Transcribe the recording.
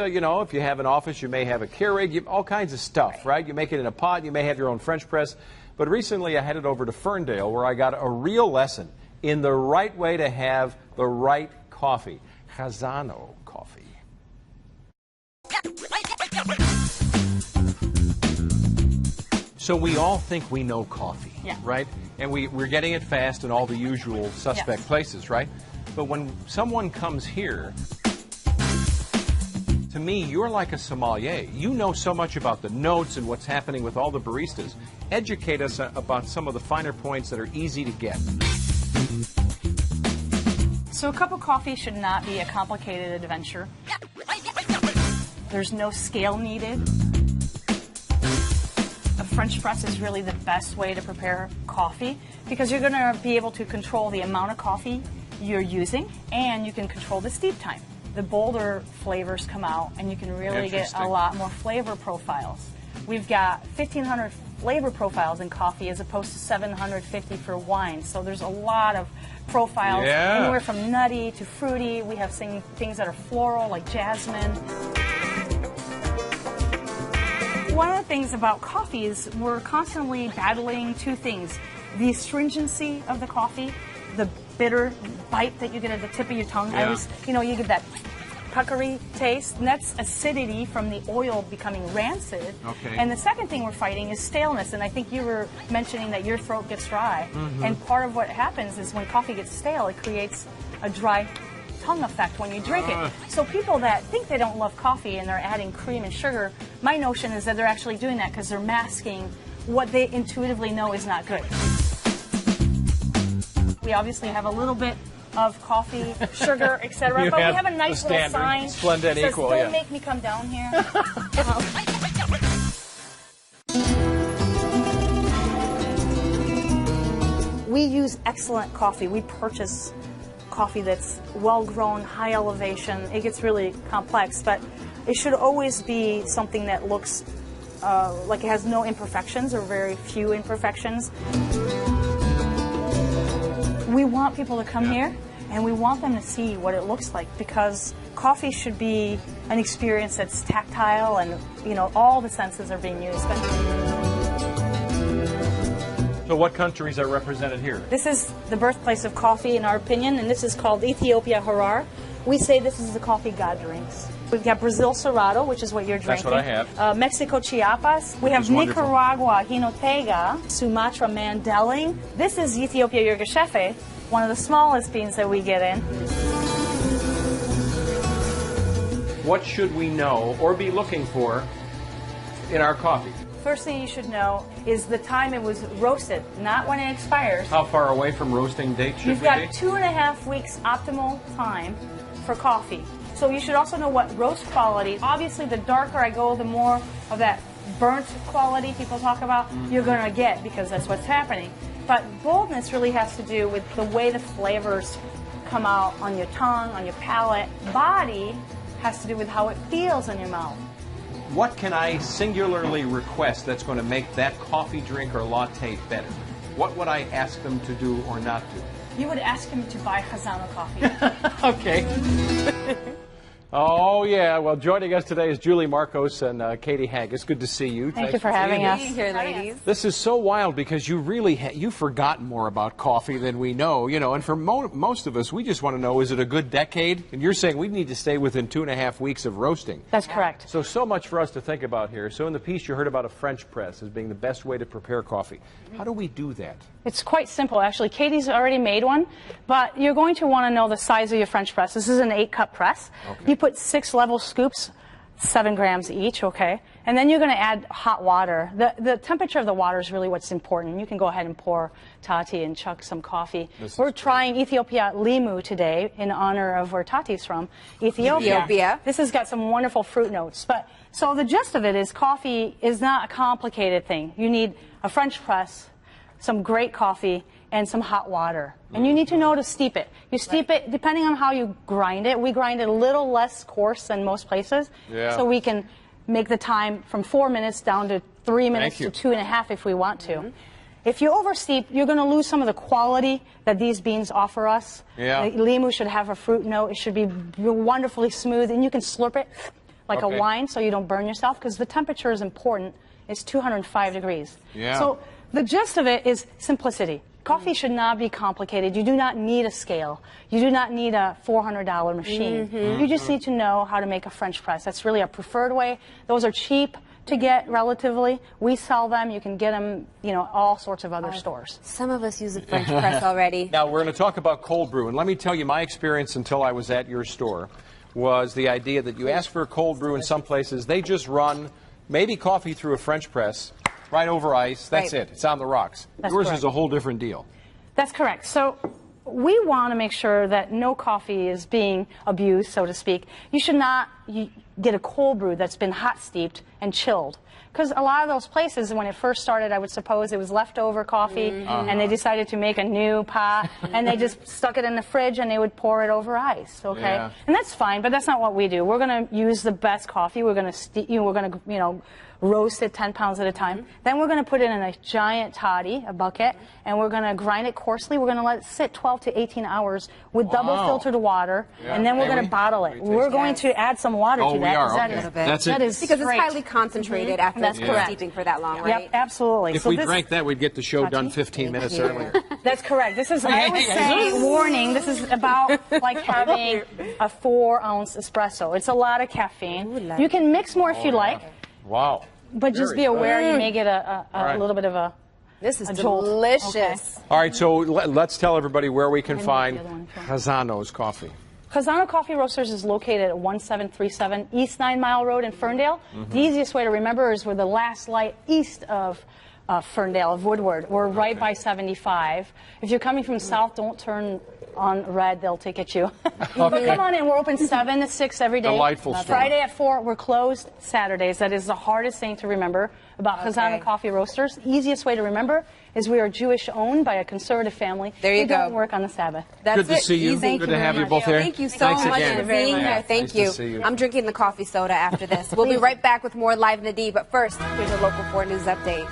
You know, if you have an office, you may have a Keurig, all kinds of stuff, right? You make it in a pot, you may have your own French press. But recently I headed over to Ferndale where I got a real lesson in the right way to have the right coffee. Chazzano Coffee. So we all think we know coffee, right? And we're getting it fast in all the usual suspect places, right? But when someone comes here, to me, you're like a sommelier. You know so much about the notes and what's happening with all the baristas. Educate us about some of the finer points that are easy to get. So a cup of coffee should not be a complicated adventure. There's no scale needed. A French press is really the best way to prepare coffee because you're going to be able to control the amount of coffee you're using and you can control the steep time. The bolder flavors come out and you can really get a lot more flavor profiles. We've got 1,500 flavor profiles in coffee as opposed to 750 for wine. So there's a lot of profiles, anywhere from nutty to fruity. We have things that are floral like jasmine. One of the things about coffee is we're constantly battling two things. The astringency of the coffee, the bitter bite that you get at the tip of your tongue. You get that puckery taste, and that's acidity from the oil becoming rancid. And the second thing we're fighting is staleness, and I think you were mentioning that your throat gets dry. And part of what happens is when coffee gets stale, it creates a dry tongue effect when you drink it. So people that think they don't love coffee and they're adding cream and sugar, my notion is that they're actually doing that because they're masking what they intuitively know is not good. We obviously have a little bit of coffee, sugar, etc. But we have a nice little sign Splendid that says, equal, don't make me come down here. We use excellent coffee. We purchase coffee that's well-grown, high elevation. It gets really complex, but it should always be something that looks like it has no imperfections or very few imperfections. We want people to come here, and we want them to see what it looks like because coffee should be an experience that's tactile and, all the senses are being used. So what countries are represented here? This is the birthplace of coffee, in our opinion, and this is called Ethiopia Harar. We say this is the coffee God drinks. We've got Brazil Cerrado, which is what you're drinking. That's what I have. Mexico Chiapas. We have Nicaragua Jinotega. Sumatra Mandeling. This is Ethiopia Yirgacheffe, one of the smallest beans that we get in. What should we know or be looking for in our coffee? First thing you should know is the time it was roasted, not when it expires. How far away from roasting date should we be? You've got 2.5 weeks optimal time for coffee. So you should also know what roast quality. Obviously, the darker I go, the more of that burnt quality people talk about you're going to get because that's what's happening. But boldness really has to do with the way the flavors come out on your tongue, on your palate. Body has to do with how it feels in your mouth. What can I singularly request that's going to make that coffee drink or latte better? What would I ask them to do or not do? You would ask him to buy Chazzano coffee. Okay. Oh, yeah. Well, joining us today is Julie Marcos and Katy Haggis. Good to see you. Thank you for having us. Here, ladies. This is so wild because you really you've forgotten more about coffee than we know, and for most of us, we just want to know, is it a good decade? And you're saying we need to stay within 2.5 weeks of roasting. That's correct. So much for us to think about here. So in the piece, you heard about a French press as being the best way to prepare coffee. How do we do that? It's quite simple, actually. Katy's already made one, but you're going to want to know the size of your French press. This is an 8-cup press. Okay. You put 6 level scoops, 7 grams each, okay? And then you're going to add hot water. The temperature of the water is really what's important. You can go ahead and pour Tati and chuck some coffee. We're trying Ethiopia Limu today in honor of where Tati's from, Ethiopia. This has got some wonderful fruit notes. So the gist of it is coffee is not a complicated thing. You need a French press, some great coffee, and some hot water. And you need to know to steep it. You steep it depending on how you grind it. We grind it a little less coarse than most places. So we can make the time from 4 minutes down to 3 minutes to 2.5 if we want to. If you oversteep, you're going to lose some of the quality that these beans offer us. Limu should have a fruit note. It should be wonderfully smooth, and you can slurp it like a wine, so you don't burn yourself, because the temperature is important. It's 205 degrees. Yeah. So the gist of it is simplicity. Coffee should not be complicated. You do not need a scale. You do not need a $400 machine. You just need to know how to make a French press. That's really a preferred way. Those are cheap to get relatively. We sell them. You can get them, all sorts of other stores. Some of us use a French press already. Now, we're going to talk about cold brew. And let me tell you, my experience until I was at your store was the idea that you ask for a cold brew in some places, they just run maybe coffee through a French press, right over ice. That's it. It's on the rocks. Yours is a whole different deal. That's correct. So we want to make sure that no coffee is being abused, so to speak. You should not get a cold brew that's been hot steeped and chilled. Because a lot of those places, when it first started, I would suppose it was leftover coffee, and they decided to make a new pot, and they just stuck it in the fridge, and they would pour it over ice. Okay, Yeah. and that's fine, but that's not what we do. We're going to use the best coffee. We're going to roast it 10 pounds at a time. Then we're going to put it in a giant toddy, a bucket, and we're going to grind it coarsely. We're going to let it sit 12 to 18 hours with double filtered water, and then we're going to bottle it. We're going to add some water to that. We are. That's it. Because it's highly conconcentrated after That's correct. steeping for that long, right? Yep, absolutely. If we drank that, we'd get the show done 15 minutes earlier. That's correct. This is, I always say, warning, this is about like having a 4-ounce espresso. It's a lot of caffeine. You can mix more if you like. Wow. But just be aware you may get a little bit of a This is jolt. delicious. Okay. All right, so let's tell everybody where we can find Chazzano's coffee. Chazzano Coffee Roasters is located at 1737 East 9 Mile Road in Ferndale. The easiest way to remember is we're the last light east of Ferndale, of Woodward. We're right by 75. If you're coming from south, don't turn on red. They'll ticket you. But come on in. We're open 7 to 6 every day. Delightful store. Friday at 4. We're closed Saturdays. That is the hardest thing to remember about Chazzano Coffee Roasters. The easiest way to remember is we are Jewish owned by a conservative family. There you we go. Don't work on the Sabbath. That's Good to see you. Easy. Good to have you both here. Thank you so Thanks much again. for being here. Thank Nice you. to see you. I'm drinking the coffee soda after this. We'll be right back with more Live in the D, but first, here's a Local 4 News update.